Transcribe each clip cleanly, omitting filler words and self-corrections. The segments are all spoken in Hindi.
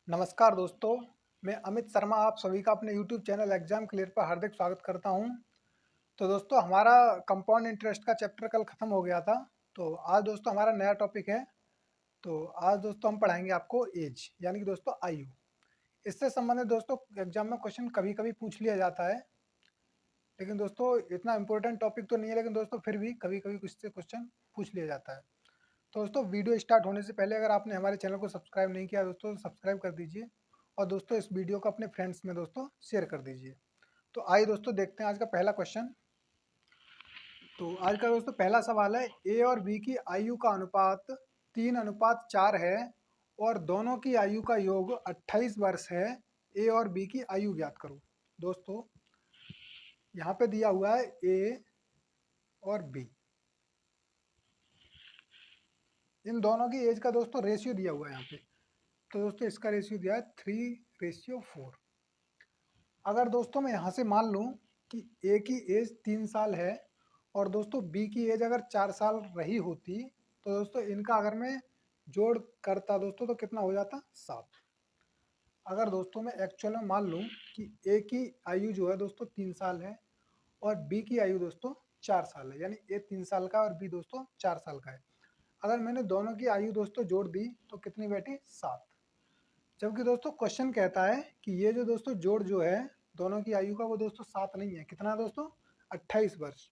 नमस्कार दोस्तों, मैं अमित शर्मा आप सभी का अपने यूट्यूब चैनल एग्जाम क्लियर पर हार्दिक स्वागत करता हूं। तो दोस्तों हमारा कंपाउंड इंटरेस्ट का चैप्टर कल ख़त्म हो गया था। तो आज दोस्तों हमारा नया टॉपिक है। तो आज दोस्तों हम पढ़ाएंगे आपको एज यानी कि दोस्तों आयु। इससे संबंधित दोस्तों एग्जाम में क्वेश्चन कभी कभी पूछ लिया जाता है, लेकिन दोस्तों इतना इंपॉर्टेंट टॉपिक तो नहीं है, लेकिन दोस्तों फिर भी कभी कभी कुछ से क्वेश्चन पूछ लिया जाता है। तो दोस्तों वीडियो स्टार्ट होने से पहले अगर आपने हमारे चैनल को सब्सक्राइब नहीं किया दोस्तों तो सब्सक्राइब कर दीजिए, और दोस्तों इस वीडियो को अपने फ्रेंड्स में दोस्तों शेयर कर दीजिए। तो आइए दोस्तों देखते हैं आज का पहला क्वेश्चन। तो आज का दोस्तों पहला सवाल है, ए और बी की आयु का अनुपात 3:4 है और दोनों की आयु का योग 28 वर्ष है। ए और बी की आयु ज्ञात करो। दोस्तों यहाँ पे दिया हुआ है ए और बी, इन दोनों की एज का दोस्तों रेशियो दिया हुआ है यहाँ पे। तो दोस्तों इसका रेशियो दिया है 3:4। अगर दोस्तों मैं यहाँ से मान लूँ कि ए की एज 3 साल है और दोस्तों बी की एज अगर 4 साल रही होती, तो दोस्तों इनका अगर मैं जोड़ करता दोस्तों तो कितना हो जाता, 7। अगर दोस्तों मैं एक्चुअल में मान लूँ कि ए की आयु जो है दोस्तों 3 साल है और बी की आयु दोस्तों 4 साल है, यानी ए 3 साल का और बी दोस्तों 4 साल का है। अगर मैंने दोनों की आयु दोस्तों जोड़ दी तो कितनी बैठी, 7। जबकि दोस्तों क्वेश्चन कहता है कि ये जो दोस्तों जोड़ जो है दोनों की आयु का वो दोस्तों 7 नहीं है, कितना है दोस्तों, 28 वर्ष।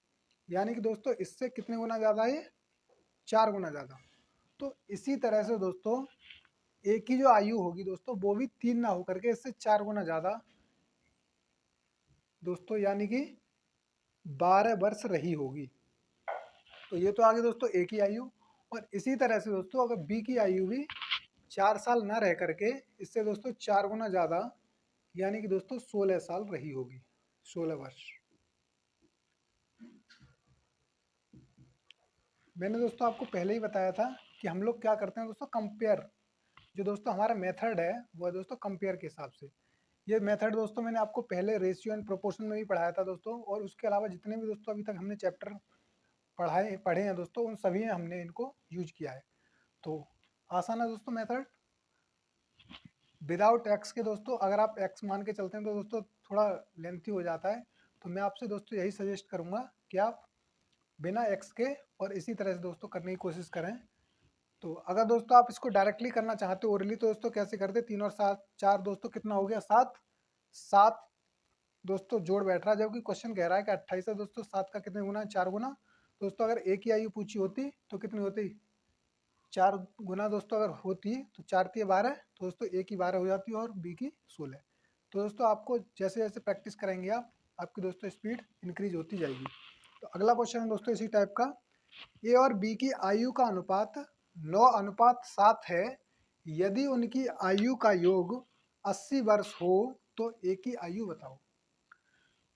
यानी कि दोस्तों इससे कितने गुना ज़्यादा है, 4 गुना ज़्यादा। तो इसी तरह से दोस्तों ए की जो आयु होगी दोस्तों वो भी 3 ना होकर के इससे 4 गुना ज़्यादा दोस्तों, यानी कि 12 वर्ष रही होगी। तो ये तो आगे दोस्तों ए की आयु, और इसी तरह से दोस्तों अगर बी की आयु भी 4 साल ना रह करके इससे दोस्तों 4 गुना ज़्यादा, यानी कि दोस्तों 16 साल रही होगी, 16 वर्ष। मैंने दोस्तों आपको पहले ही बताया था कि हम लोग क्या करते हैं दोस्तों, कंपेयर। जो दोस्तों हमारा मेथड है वो है दोस्तों कंपेयर के हिसाब से। ये मेथड दोस्तों मैंने आपको पहले रेशियो एंड प्रोपोर्शन में भी पढ़ाया था दोस्तों, और उसके अलावा जितने भी दोस्तों अभी तक हमने चैप्टर पढ़े हैं दोस्तों उन सभी में हमने इनको यूज किया है। तो आसान है दोस्तों मेथड। विदाउट एक्स के दोस्तों अगर आप एक्स मान के चलते हैं तो दोस्तों थोड़ा लेंथी हो जाता है। तो मैं आपसे दोस्तों यही सजेस्ट करूंगा कि आप बिना एक्स के और इसी तरह से दोस्तों करने की कोशिश करें। तो अगर दोस्तों आप इसको डायरेक्टली करना चाहते हो ओरली, तो दोस्तों कैसे करते, 3 और 7 4 दोस्तों कितना हो गया, 7। 7 दोस्तों जोड़ बैठ रहा है, जबकि क्वेश्चन कह रहा है कि 28 है दोस्तों, 7 का कितने गुना है, 4 गुना। दोस्तों अगर एक ही आयु पूछी होती तो कितनी होती, 4 गुना दोस्तों अगर होती तो 4×3 = 12, तो दोस्तों ए की 12 हो जाती और बी की 16। तो दोस्तों आपको जैसे जैसे प्रैक्टिस करेंगे आप, आपकी दोस्तों स्पीड इंक्रीज होती जाएगी। तो अगला क्वेश्चन है दोस्तों इसी टाइप का, ए और बी की आयु का अनुपात 9:7 है। यदि उनकी आयु का योग 80 वर्ष हो तो ए की आयु बताओ।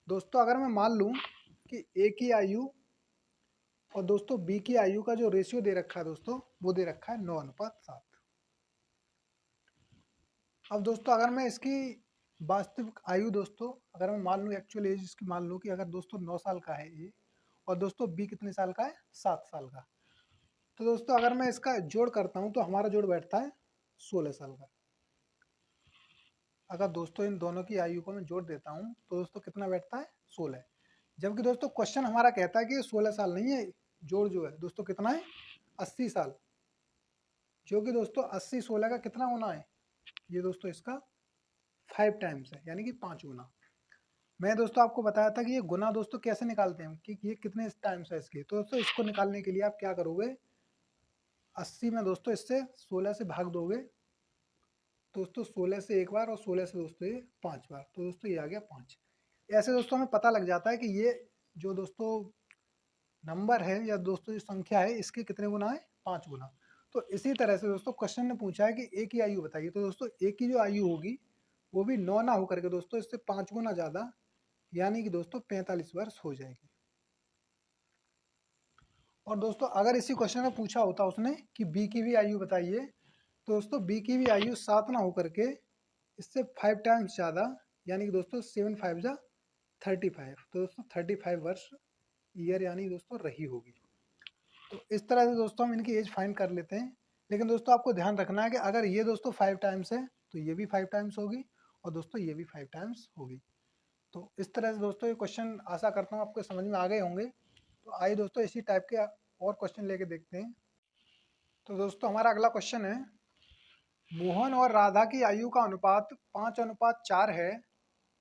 दोस्तों अगर मैं मान लूं कि ए की आयु और दोस्तों बी की आयु का जो रेशियो दे रखा है दोस्तों वो दे रखा है 9:7। अब दोस्तों अगर मैं इसकी वास्तविक आयु दोस्तों अगर मैं मान लूँ, एक्चुअल एज इसकी मान लूँ कि अगर दोस्तों 9 साल का है ए और दोस्तों बी कितने साल का है, 7 साल का। तो दोस्तों अगर मैं इसका जोड़ करता हूँ तो हमारा जोड़ बैठता है 16 साल का। अगर दोस्तों इन दोनों की आयु को मैं जोड़ देता हूँ तो दोस्तों कितना बैठता है, 16। जबकि दोस्तों क्वेश्चन हमारा कहता है कि 16 साल नहीं है, जोड़ जो है दोस्तों कितना है, 80 साल। जो कि दोस्तों 80 16 का कितना गुना है, ये दोस्तों इसका 5 टाइम्स है, यानी कि 5 गुना। मैं दोस्तों आपको बताया था कि ये गुना दोस्तों कैसे निकालते हैं कि ये कितने टाइम्स है इसके। तो दोस्तों इसको निकालने के लिए आप क्या करोगे, 80 में दोस्तों इससे 16 से भाग दोगे, दोस्तों 16 से एक बार और 16 से दोस्तों ये 5 बार, तो दोस्तों ये आ गया 5। ऐसे दोस्तों हमें पता लग जाता है कि ये जो दोस्तों नंबर है या दोस्तों जो संख्या है इसके कितने गुना है, 5 गुना। तो इसी तरह से दोस्तों क्वेश्चन ने पूछा है कि ए की आयु बताइए। तो दोस्तों ए की जो आयु होगी वो भी 9 ना होकर के दोस्तों इससे 5 गुना ज़्यादा, यानी कि दोस्तों 45 वर्ष हो जाएगी। और दोस्तों अगर इसी क्वेश्चन में पूछा होता उसने कि बी की भी आयु बताइए, तो दोस्तों बी की भी आयु 7 ना होकर के इससे 5 टाइम्स ज़्यादा, यानी कि दोस्तों 7×5 = 35। तो दोस्तों 35 वर्ष ईयर यानी दोस्तों रही होगी। तो इस तरह से दोस्तों हम इनकी एज फाइंड कर लेते हैं। लेकिन दोस्तों आपको ध्यान रखना है कि अगर ये दोस्तों 5 टाइम्स है तो ये भी 5 टाइम्स होगी और दोस्तों ये भी 5 टाइम्स होगी। तो इस तरह से दोस्तों ये क्वेश्चन आशा करता हूँ आपको समझ में आ गए होंगे। तो आइए दोस्तों इसी टाइप के और क्वेश्चन लेके देखते हैं। तो दोस्तों हमारा अगला क्वेश्चन है, मोहन और राधा की आयु का अनुपात 5:4 है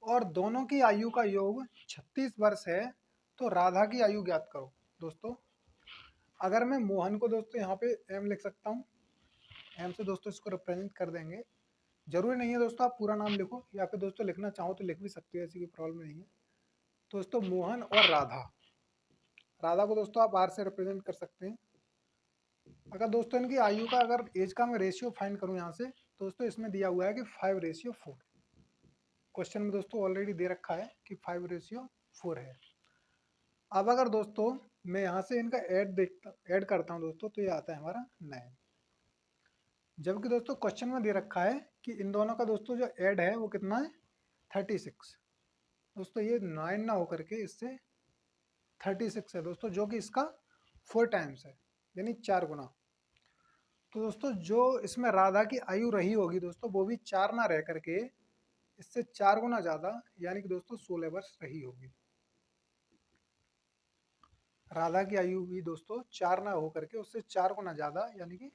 और दोनों की आयु का योग 36 वर्ष है, तो राधा की आयु ज्ञात करो। दोस्तों अगर मैं मोहन को दोस्तों यहाँ पे एम लिख सकता हूँ, एम से दोस्तों इसको रिप्रेजेंट कर देंगे। जरूरी नहीं है दोस्तों आप पूरा नाम लिखो, या फिर दोस्तों लिखना चाहो तो लिख भी सकते हो, ऐसी कोई प्रॉब्लम नहीं है। दोस्तों मोहन और राधा, राधा को दोस्तों आप आर से रिप्रेजेंट कर सकते हैं। अगर दोस्तों इनकी आयु का अगर एज का मैं रेशियो फाइंड करूं यहाँ से, तो दोस्तों इसमें दिया हुआ है कि 5:4। क्वेश्चन में दोस्तों ऑलरेडी दे रखा है कि 5:4 है। अब अगर दोस्तों मैं यहाँ से इनका ऐड करता हूँ दोस्तों, तो ये आता है हमारा 9। जबकि दोस्तों क्वेश्चन में दे रखा है कि इन दोनों का दोस्तों जो ऐड है वो कितना है, 36। दोस्तों ये 9 ना होकर के इससे 36 है दोस्तों, जो कि इसका 4 टाइम्स है, यानी 4 गुना। तो दोस्तों जो इसमें राधा की आयु रही होगी दोस्तों, वो भी 4 ना रह करके इससे 4 गुना ज़्यादा, यानी कि दोस्तों 16 वर्ष रही होगी। राधा की आयु भी दोस्तों 4 ना होकर के उससे 4 गुना ज़्यादा, यानी कि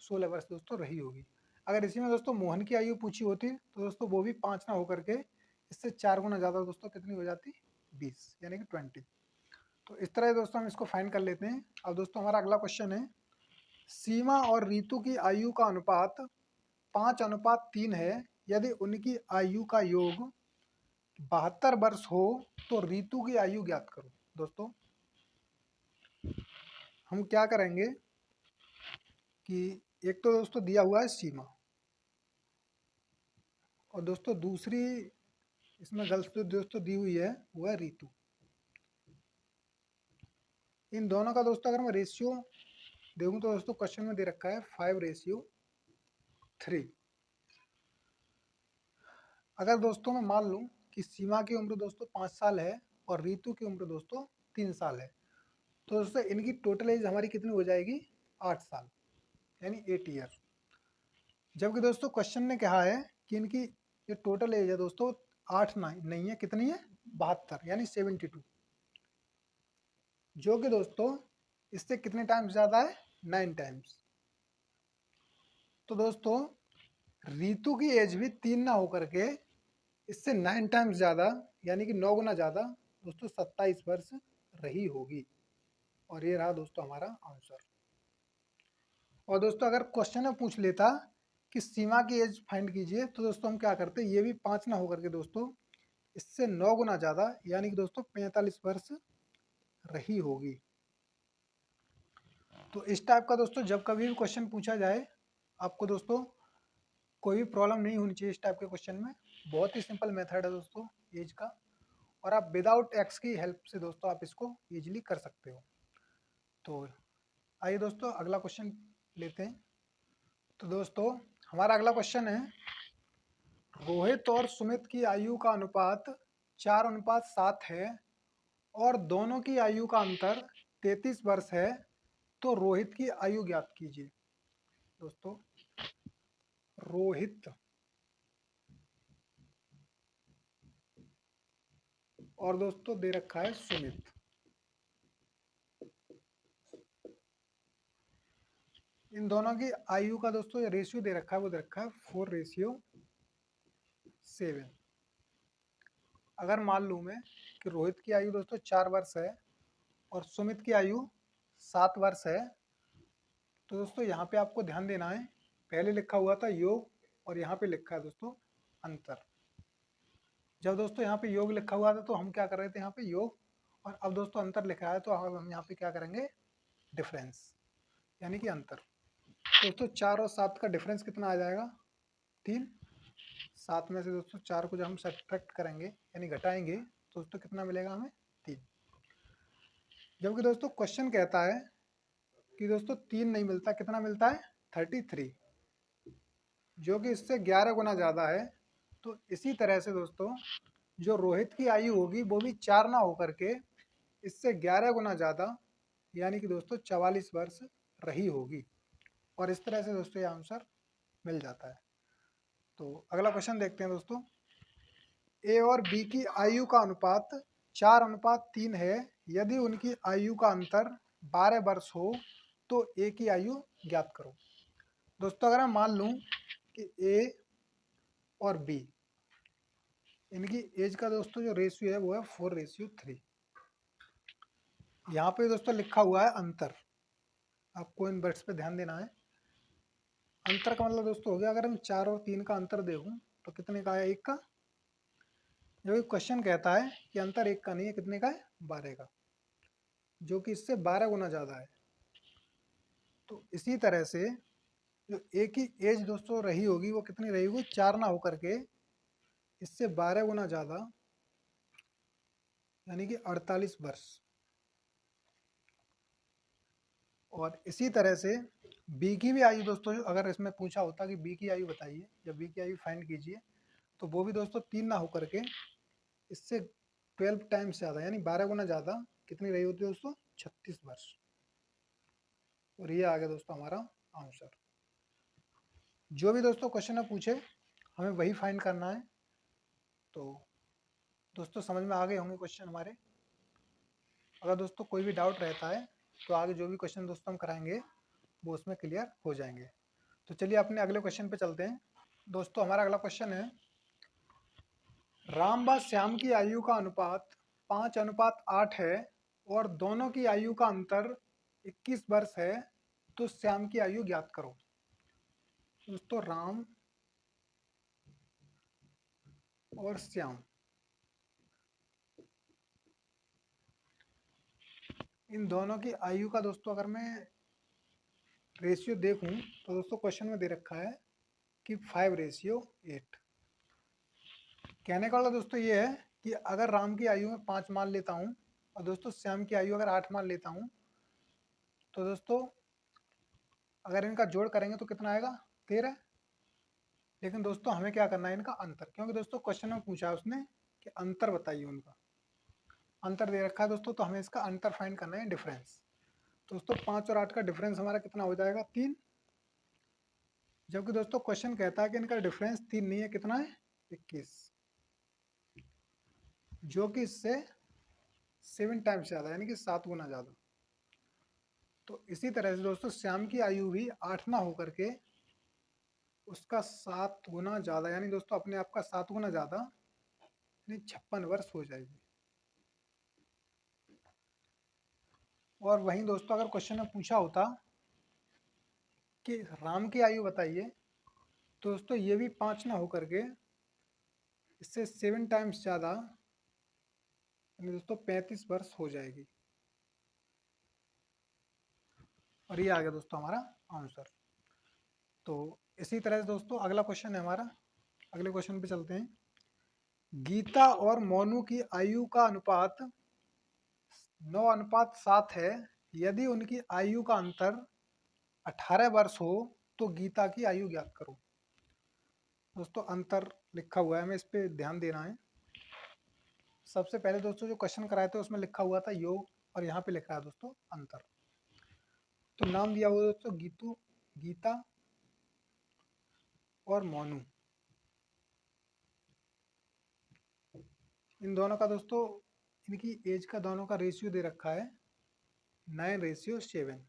16 वर्ष दोस्तों रही होगी। अगर इसी में दोस्तों मोहन की आयु पूछी होती तो दोस्तों वो भी 5 ना होकर के इससे 4 गुना ज़्यादा दोस्तों कितनी हो जाती, 20, यानी कि 20। तो इस तरह दोस्तों हम इसको फाइंड कर लेते हैं। अब दोस्तों हमारा अगला क्वेश्चन है, सीमा और रीतु की आयु का अनुपात 5:3 है। यदि उनकी आयु का योग 72 वर्ष हो तो रीतु की आयु ज्ञात करो। दोस्तों हम क्या करेंगे कि एक तो दोस्तों दिया हुआ है सीमा, और दोस्तों दूसरी इसमें गलत दोस्तों दी हुई है वो है रीतु। इन दोनों का दोस्तों अगर मैं रेशियो देखूं तो दोस्तों क्वेश्चन में दे रखा है 5:3। अगर दोस्तों मैं मान लूं कि सीमा की उम्र दोस्तों 5 साल है और रीतु की उम्र दोस्तों 3 साल है, तो दोस्तों इनकी टोटल एज हमारी कितनी हो जाएगी, 8 साल, यानी 8 ईयर। जबकि दोस्तों क्वेश्चन ने कहा है कि इनकी जो टोटल एज है दोस्तों 8 नहीं है, कितनी है, 72, यानी 72, जो कि दोस्तों इससे कितने टाइम्स ज़्यादा है, 9 टाइम्स। तो दोस्तों रीतु की एज भी 3 ना होकर के इससे 9 टाइम्स ज़्यादा, यानी कि 9 गुना ज़्यादा दोस्तों 27 वर्ष रही होगी। और ये रहा दोस्तों हमारा आंसर। और दोस्तों अगर क्वेश्चन में पूछ लेता कि सीमा की एज फाइंड कीजिए, तो दोस्तों हम क्या करते, ये भी 5 ना होकर के दोस्तों इससे 9 गुना ज़्यादा, यानी कि दोस्तों 45 वर्ष रही होगी। तो इस टाइप का दोस्तों जब कभी भी क्वेश्चन पूछा जाए, आपको दोस्तों कोई भी प्रॉब्लम नहीं होनी चाहिए इस टाइप के क्वेश्चन में। बहुत ही सिंपल मेथड है दोस्तों एज का, और आप विदाउट एक्स की हेल्प से दोस्तों आप इसको इजीली कर सकते हो। तो आइए दोस्तों अगला क्वेश्चन लेते हैं। तो दोस्तों हमारा अगला क्वेश्चन है, रोहित और सुमित की आयु का अनुपात 4:7 है और दोनों की आयु का अंतर 33 वर्ष है, तो रोहित की आयु ज्ञात कीजिए। दोस्तों रोहित और दोस्तों दे रखा है सुमित, इन दोनों की आयु का दोस्तों रेशियो दे रखा है, वो दे रखा है 4:7। अगर मान लूँ मैं कि रोहित की आयु दोस्तों 4 वर्ष है और सुमित की आयु 7 वर्ष है, तो दोस्तों यहाँ पे आपको ध्यान देना है, पहले लिखा हुआ था योग और यहाँ पे लिखा है दोस्तों अंतर। जब दोस्तों यहाँ पे योग लिखा हुआ था तो हम क्या कर रहे थे यहाँ पे योग, और अब दोस्तों अंतर लिखा है तो अब हम यहाँ पे क्या करेंगे, डिफरेंस, यानी कि अंतर। दोस्तों 4 और 7 का डिफरेंस कितना आ जाएगा, 3। 7 में से दोस्तों 4 को जब हम सब्ट्रैक्ट करेंगे यानी घटाएंगे तो दोस्तों कितना मिलेगा हमें, 3। जबकि दोस्तों क्वेश्चन कहता है कि दोस्तों 3 नहीं मिलता, कितना मिलता है, 33, जो कि इससे 11 गुना ज़्यादा है। तो इसी तरह से दोस्तों जो रोहित की आयु होगी वो भी 4 ना होकर के इससे 11 गुना ज़्यादा, यानी कि दोस्तों 44 वर्ष रही होगी। और इस तरह से दोस्तों ये आंसर मिल जाता है। तो अगला क्वेश्चन देखते हैं दोस्तों। ए और बी की आयु का अनुपात 4:3 है। यदि उनकी आयु का अंतर 12 वर्ष हो तो ए की आयु ज्ञात करो। दोस्तों अगर मैं मान लूं कि ए और बी, इनकी एज का दोस्तों जो रेशियो है वो है 4:3। यहाँ पे दोस्तों लिखा हुआ है अंतर, आपको इन वर्ड्स पे ध्यान देना है। अंतर का मतलब दोस्तों हो गया, अगर हम 4 और 3 का अंतर देखूं तो कितने का है, 1 का। जो क्वेश्चन कहता है कि अंतर 1 का नहीं है, कितने का है, 12 का, जो कि इससे 12 गुना ज़्यादा है। तो इसी तरह से जो ए की एज दोस्तों रही होगी वो कितनी रही होगी, 4 ना होकर के इससे 12 गुना ज़्यादा, यानी कि 48 वर्ष। और इसी तरह से बी की भी आयु दोस्तों, अगर इसमें पूछा होता कि बी की आयु बताइए या बी की आयु फाइंड कीजिए, तो वो भी दोस्तों 3 ना होकर के इससे 12 टाइम्स ज़्यादा, यानी 12 गुना ज़्यादा कितनी रही होती है दोस्तों, 36 वर्ष। और ये आ गया दोस्तों हमारा आंसर। जो भी दोस्तों क्वेश्चन में पूछे हमें वही फाइंड करना है। तो दोस्तों समझ में आ गए होंगे क्वेश्चन हमारे। अगर दोस्तों कोई भी डाउट रहता है तो आगे जो भी क्वेश्चन दोस्तों हम कराएंगे वो उसमें क्लियर हो जाएंगे। तो चलिए अपने अगले क्वेश्चन पे चलते हैं। दोस्तों हमारा अगला क्वेश्चन है, राम व श्याम की आयु का अनुपात 5:8 है और दोनों की आयु का अंतर 21 वर्ष है, तो श्याम की आयु ज्ञात करो। दोस्तों राम और श्याम, इन दोनों की आयु का दोस्तों अगर मैं रेशियो देखूं तो दोस्तों क्वेश्चन में दे रखा है कि 5:8। कहने का मतलब दोस्तों ये है कि अगर राम की आयु में 5 मान लेता हूँ और दोस्तों श्याम की आयु अगर 8 मान लेता हूँ, तो दोस्तों अगर इनका जोड़ करेंगे तो कितना आएगा, 13। लेकिन दोस्तों हमें क्या करना है, इनका अंतर, क्योंकि दोस्तों क्वेश्चन में पूछा है उसने कि अंतर बताइए उनका। अंतर दे रखा है दोस्तों, तो हमें इसका अंतर फाइंड करना है, डिफरेंस। दोस्तों 5 और 8 का डिफरेंस हमारा कितना हो जाएगा, 3। जबकि दोस्तों क्वेश्चन कहता है कि इनका डिफरेंस 3 नहीं है, कितना है, 21, जो कि इससे 7 टाइम्स ज़्यादा, यानी कि 7 गुना ज़्यादा। तो इसी तरह से दोस्तों श्याम की आयु भी 8 ना होकर के उसका 7 गुना ज़्यादा, यानी दोस्तों अपने आप का 7 गुना ज़्यादा, यानी 56 वर्ष हो जाएगी। और वहीं दोस्तों अगर क्वेश्चन में पूछा होता कि राम की आयु बताइए, तो दोस्तों ये भी 5 ना होकर के इससे 7 टाइम्स ज़्यादा, यानी दोस्तों 35 वर्ष हो जाएगी। और ये आ गया दोस्तों हमारा आंसर। तो इसी तरह से दोस्तों अगला क्वेश्चन है हमारा, अगले क्वेश्चन पे चलते हैं। गीता और मोनू की आयु का अनुपात 9:7 है। यदि उनकी आयु का अंतर 18 वर्ष हो तो गीता की आयु ज्ञात करो। दोस्तों अंतर लिखा हुआ है, हमें इस पर ध्यान देना है। सबसे पहले दोस्तों जो क्वेश्चन कराए थे उसमें लिखा हुआ था योग, और यहाँ पे लिखा है दोस्तों अंतर। तो नाम दिया हुआ दोस्तों गीतू, गीता और मोनू, इन दोनों का दोस्तों, इनकी एज का दोनों का रेशियो दे रखा है 9:7।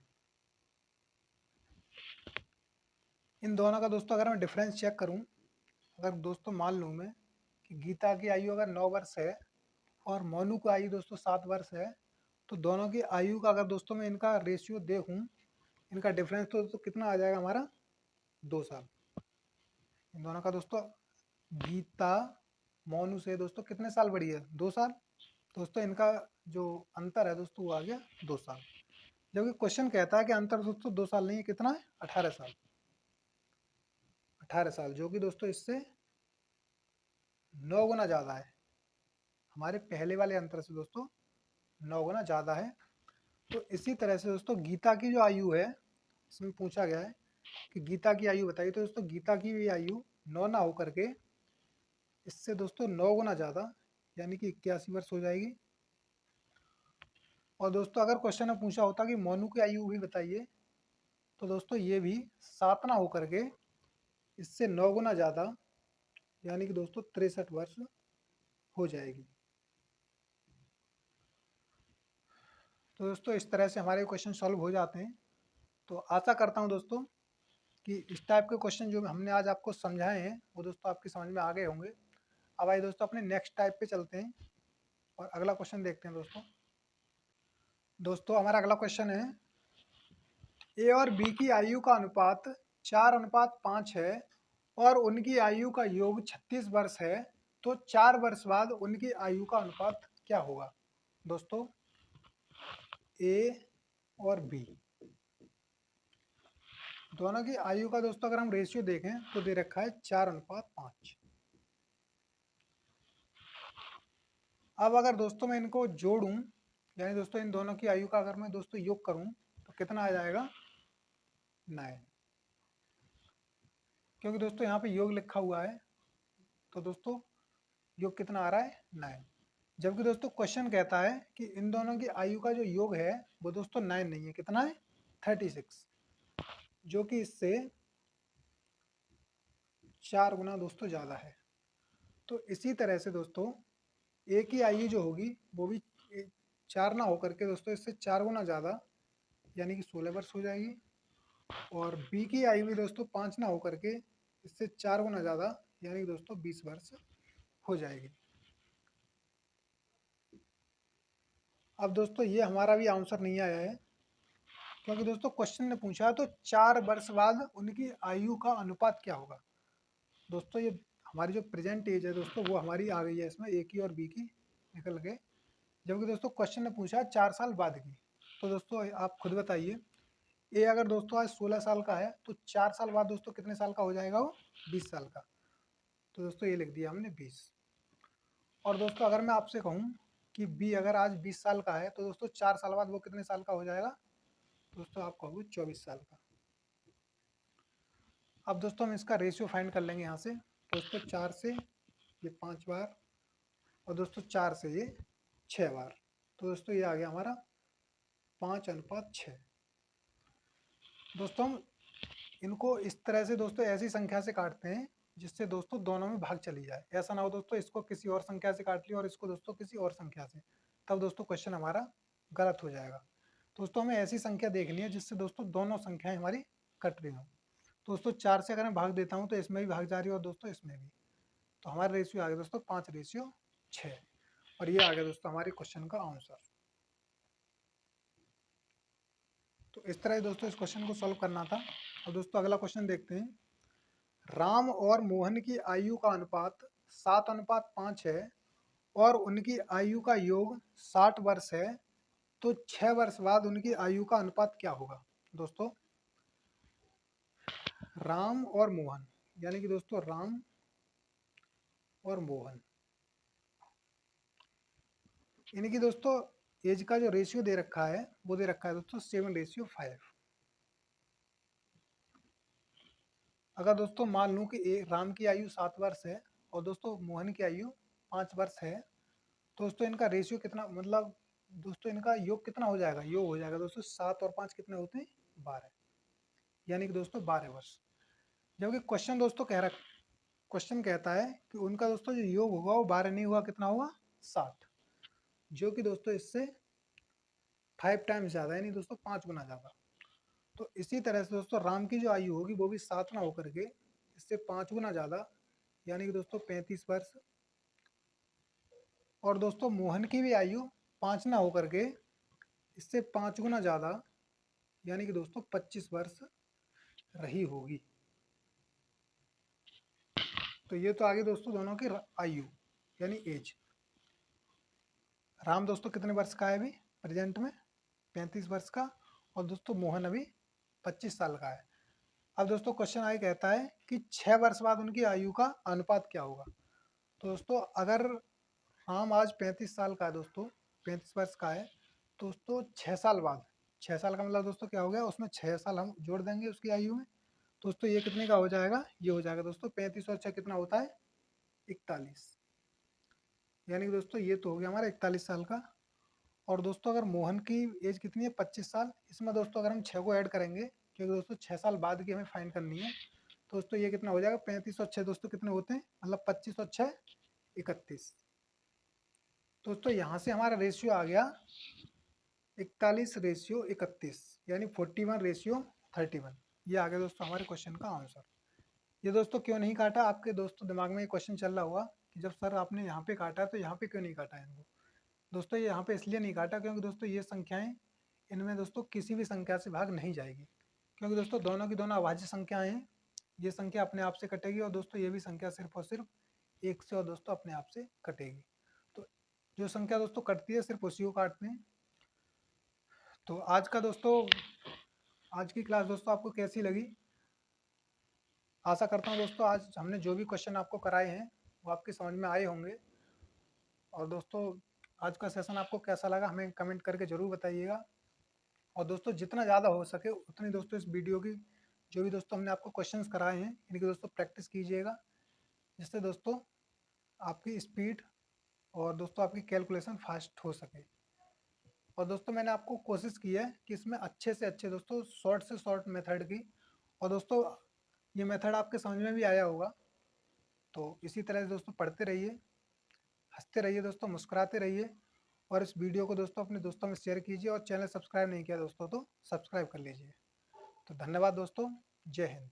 इन दोनों का दोस्तों अगर मैं डिफरेंस चेक करूं, अगर दोस्तों मान लूं मैं कि गीता की आयु अगर 9 वर्ष है और मोनू की आयु दोस्तों 7 वर्ष है, तो दोनों की आयु का अगर दोस्तों मैं इनका रेशियो देखूं, इनका डिफरेंस तो दोस्तों कितना आ जाएगा हमारा, 2 साल। इन दोनों का दोस्तों गीता मोनू से दोस्तों कितने साल बड़ी है, 2 साल। दोस्तों इनका जो अंतर है दोस्तों वो आ गया 2 साल। जबकि क्वेश्चन कहता है कि अंतर दोस्तों 2 साल नहीं है, कितना है, 18 साल। 18 साल, जो कि दोस्तों इससे 9 गुना ज़्यादा है, हमारे पहले वाले अंतर से दोस्तों 9 गुना ज़्यादा है। तो इसी तरह से दोस्तों गीता की जो आयु है, इसमें पूछा गया है कि गीता की आयु बताइए, तो दोस्तों गीता की भी आयु 9 ना होकर के इससे दोस्तों 9 गुना ज़्यादा, यानी कि 81 वर्ष हो जाएगी। और दोस्तों अगर क्वेश्चन में पूछा होता कि मोनू की आयु भी बताइए, तो दोस्तों ये भी 7 ना होकर के इससे 9 गुना ज़्यादा, यानी कि दोस्तों 63 वर्ष हो जाएगी। तो दोस्तों इस तरह से हमारे क्वेश्चन सॉल्व हो जाते हैं। तो आशा करता हूँ दोस्तों कि इस टाइप के क्वेश्चन जो हमने आज आपको समझाए हैं वो दोस्तों आपकी समझ में आ गए होंगे। अब आइए दोस्तों अपने नेक्स्ट टाइप पे चलते हैं और अगला क्वेश्चन देखते हैं दोस्तों। दोस्तों हमारा अगला क्वेश्चन है, ए और बी की आयु का अनुपात 4:5 है और उनकी आयु का योग 36 वर्ष है, तो 4 वर्ष बाद उनकी आयु का अनुपात क्या होगा? दोस्तों ए और बी दोनों की आयु का दोस्तों अगर हम रेशियो देखें तो दे रखा है 4:5। अब अगर दोस्तों मैं इनको जोड़ूं, यानी दोस्तों इन दोनों की आयु का अगर मैं दोस्तों योग करूं तो कितना आ जाएगा? 9। क्योंकि दोस्तों यहाँ पे योग लिखा हुआ है, तो दोस्तों योग कितना आ रहा है? 9। जबकि दोस्तों क्वेश्चन कहता है कि इन दोनों की आयु का जो योग है वो दोस्तों 9 नहीं है, कितना है? 36, जो कि इससे 4 गुना दोस्तों ज़्यादा है। तो इसी तरह से दोस्तों ए की आयु जो होगी वो भी 4 ना होकर के दोस्तों इससे 4 गुना ज़्यादा यानी कि 16 वर्ष हो जाएगी। और बी की आयु भी दोस्तों 5 ना होकर के इससे 4 गुना ज़्यादा यानी कि दोस्तों 20 वर्ष हो जाएगी। अब दोस्तों ये हमारा भी आंसर नहीं आया है, क्योंकि दोस्तों क्वेश्चन ने पूछा तो 4 वर्ष बाद उनकी आयु का अनुपात क्या होगा। दोस्तों ये हमारी जो प्रेजेंट एज है दोस्तों वो हमारी आ गई है इसमें, ए की और बी की निकल गए। जबकि दोस्तों क्वेश्चन ने पूछा 4 साल बाद की। तो दोस्तों आप खुद बताइए, ए अगर दोस्तों आज 16 साल का है तो 4 साल बाद दोस्तों कितने साल का हो जाएगा वो? 20 साल का। तो दोस्तों ये लिख दिया हमने 20। और दोस्तों अगर मैं आपसे कहूँ कि बी अगर आज 20 साल का है तो दोस्तों 4 साल बाद वो कितने साल का हो जाएगा? दोस्तों आप कहोगे 24 साल का। अब दोस्तों हम इसका रेशियो फाइंड कर लेंगे यहाँ से। दोस्तों 4 से ये 5 बार और दोस्तों 4 से ये 6 बार। तो दोस्तों ये आ गया हमारा 5:6। दोस्तों हम इनको इस तरह से दोस्तों ऐसी संख्या से काटते हैं जिससे दोस्तों दोनों में भाग चली जाए। ऐसा ना हो दोस्तों इसको किसी और संख्या से काट लिया और इसको दोस्तों किसी और संख्या से, तब दोस्तों क्वेश्चन हमारा गलत हो जाएगा। दोस्तों हमें ऐसी संख्या देखनी है जिससे दोस्तों दोनों संख्याएं हमारी कट रही हों। दोस्तों 4 से अगर मैं भाग देता हूँ तो इसमें भी भाग जा रही है और दोस्तों इसमें भी। तो हमारा रेशियो आ गया दोस्तों 5:6। और ये आ गया दोस्तों हमारे क्वेश्चन का आंसर। तो इस तरह दोस्तों इस क्वेश्चन को सॉल्व करना था। और दोस्तों अगला क्वेश्चन देखते हैं। राम और मोहन की आयु का अनुपात 7:5 है और उनकी आयु का योग 60 वर्ष है, तो 6 वर्ष बाद उनकी आयु का अनुपात क्या होगा? दोस्तों राम और मोहन, यानी कि दोस्तों राम और मोहन, इनकी दोस्तों एज का जो रेशियो दे रखा है वो दे रखा है दोस्तों 7:5। अगर दोस्तों मान लूँ कि राम की आयु 7 वर्ष है और दोस्तों मोहन की आयु 5 वर्ष है, तो दोस्तों इनका रेशियो कितना, मतलब दोस्तों इनका योग कितना हो जाएगा? योग हो जाएगा दोस्तों 7 और 5 कितने होते हैं? 12, यानी कि दोस्तों 12 वर्ष। जबकि क्वेश्चन दोस्तों क्वेश्चन कहता है कि उनका दोस्तों जो योग होगा वो 12 नहीं हुआ, कितना हुआ? 7, जो कि दोस्तों इससे 5 टाइम्स ज़्यादा, यानी दोस्तों 5 गुना ज़्यादा। तो इसी तरह से दोस्तों राम की जो आयु होगी वो भी 7 ना होकर के इससे 5 गुना ज़्यादा, यानी कि दोस्तों 35 वर्ष। और दोस्तों मोहन की भी आयु 5 ना होकर के इससे 5 गुना ज़्यादा, यानी कि दोस्तों 25 वर्ष रही होगी। तो ये तो आगे दोस्तों दोनों की आयु यानी एज। राम दोस्तों कितने वर्ष का है अभी प्रेजेंट में? 35 वर्ष का। और दोस्तों मोहन अभी 25 साल का है। अब दोस्तों क्वेश्चन आगे कहता है कि 6 वर्ष बाद उनकी आयु का अनुपात क्या होगा। तो दोस्तों अगर राम आज 35 साल का है दोस्तों, 35 वर्ष का है, तो दोस्तों 6 साल बाद, 6 साल का मतलब दोस्तों क्या हो गया, उसमें 6 साल हम जोड़ देंगे उसकी आयु में। दोस्तों ये कितने का हो जाएगा? ये हो जाएगा दोस्तों 35 और 6 कितना होता है? 41, यानी कि दोस्तों ये तो हो गया हमारा 41 साल का। और दोस्तों अगर मोहन की एज कितनी है? 25 साल। इसमें दोस्तों अगर हम 6 को ऐड करेंगे, क्योंकि दोस्तों 6 साल बाद की हमें फाइंड करनी है, तो दोस्तों ये कितना हो जाएगा, 35 और 6 दोस्तों कितने होते हैं, मतलब 25 और 6 31। दोस्तों यहाँ से हमारा रेशियो आ गया 41:31, यानी 41:31। ये आ गया दोस्तों हमारे क्वेश्चन का आंसर। ये दोस्तों क्यों नहीं काटा, आपके दोस्तों दिमाग में ये क्वेश्चन चल रहा होगा कि जब सर आपने यहाँ पे काटा तो यहाँ पे क्यों नहीं काटा इनको। दोस्तों ये यहाँ पे इसलिए नहीं काटा क्योंकि दोस्तों ये संख्याएं, इनमें दोस्तों किसी भी संख्या से भाग नहीं जाएगी, क्योंकि दोस्तों दोनों की दोनों अभाज्य संख्याएं हैं। ये संख्या अपने आप से कटेगी और दोस्तों ये भी संख्या सिर्फ और सिर्फ एक से और दोस्तों अपने आप से कटेगी। तो जो संख्या दोस्तों कटती है सिर्फ उसी को काटते हैं। तो आज का दोस्तों, आज की क्लास दोस्तों आपको कैसी लगी। आशा करता हूँ दोस्तों आज हमने जो भी क्वेश्चन आपको कराए हैं वो आपके समझ में आए होंगे। और दोस्तों आज का सेशन आपको कैसा लगा हमें कमेंट करके ज़रूर बताइएगा। और दोस्तों जितना ज़्यादा हो सके उतनी दोस्तों इस वीडियो की, जो भी दोस्तों हमने आपको क्वेश्चंस कराए हैं इनकी दोस्तों प्रैक्टिस कीजिएगा, जिससे दोस्तों आपकी स्पीड और दोस्तों आपकी कैलकुलेशन फास्ट हो सके। और दोस्तों मैंने आपको कोशिश की है कि इसमें अच्छे से अच्छे दोस्तों शॉर्ट से शॉर्ट मेथड की, और दोस्तों ये मेथड आपके समझ में भी आया होगा। तो इसी तरह से दोस्तों पढ़ते रहिए, हंसते रहिए दोस्तों, मुस्कुराते रहिए। और इस वीडियो को दोस्तों अपने दोस्तों में शेयर कीजिए, और चैनल सब्सक्राइब नहीं किया दोस्तों तो सब्सक्राइब कर लीजिए। तो धन्यवाद दोस्तों, जय हिंद।